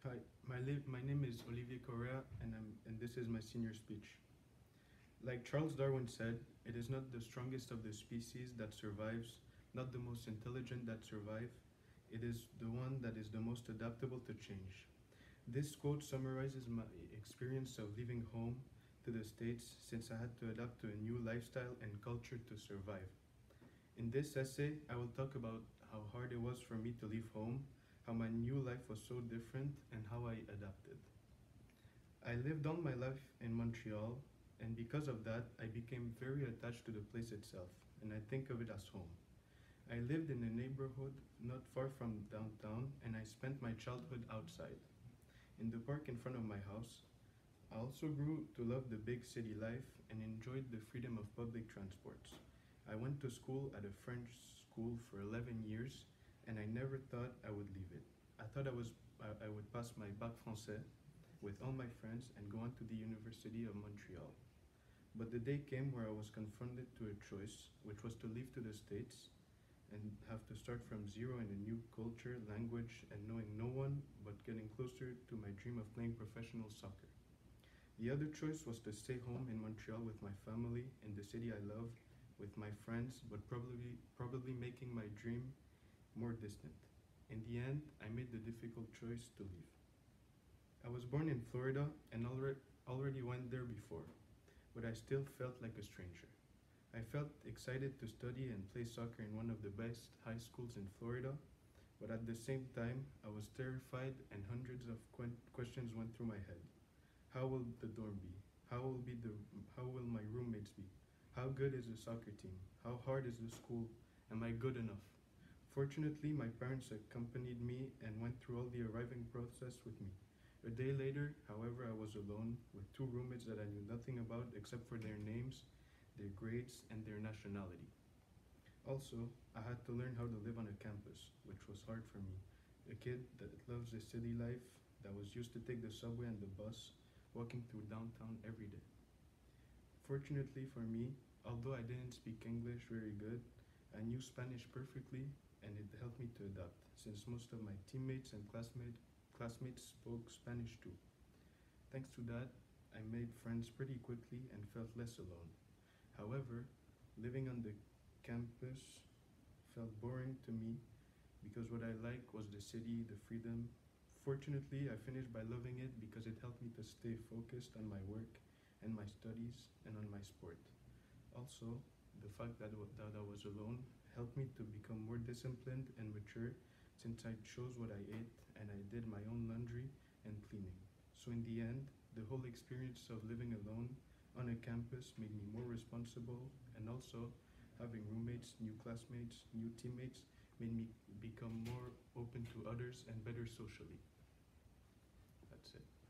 Hi, my name is Olivier Correa, and this is my senior speech. Like Charles Darwin said, it is not the strongest of the species that survives, not the most intelligent that survive. It is the one that is the most adaptable to change. This quote summarizes my experience of leaving home to the States since I had to adapt to a new lifestyle and culture to survive. In this essay, I will talk about how hard it was for me to leave home, how my new life was so different, and how I adapted. I lived all my life in Montreal, and because of that, I became very attached to the place itself, and I think of it as home. I lived in a neighborhood not far from downtown, and I spent my childhood outside, in the park in front of my house. I also grew to love the big city life and enjoyed the freedom of public transports. I went to school at a French school for 11 years, and I never thought I would leave it. I thought I would pass my bac français with all my friends and go on to the University of Montreal. But the day came where I was confronted to a choice, which was to leave to the States and have to start from zero in a new culture, language, and knowing no one, but getting closer to my dream of playing professional soccer. The other choice was to stay home in Montreal with my family in the city I love, with my friends, but probably making my dream more distant. In the end, I made the difficult choice to leave. I was born in Florida and already went there before, but I still felt like a stranger. I felt excited to study and play soccer in one of the best high schools in Florida, but at the same time, I was terrified and hundreds of questions went through my head. How will the dorm be? How will my roommates be? How good is the soccer team? How hard is the school? Am I good enough? Fortunately, my parents accompanied me and went through all the arriving process with me. A day later, however, I was alone with two roommates that I knew nothing about except for their names, their grades, and their nationality. Also, I had to learn how to live on a campus, which was hard for me. A kid that loves the city life, that was used to take the subway and the bus, walking through downtown every day. Fortunately for me, although I didn't speak English very good, I knew Spanish perfectly and it helped me to adapt, since most of my teammates and classmates spoke Spanish too. Thanks to that, I made friends pretty quickly and felt less alone. However, living on the campus felt boring to me because what I liked was the city, the freedom. Fortunately, I finished by loving it because it helped me to stay focused on my work and my studies and on my sport. Also, the fact that I was alone helped me to become more disciplined and mature since I chose what I ate and I did my own laundry and cleaning. So, in the end, the whole experience of living alone on a campus made me more responsible, and also having roommates, new classmates, new teammates made me become more open to others and better socially. That's it.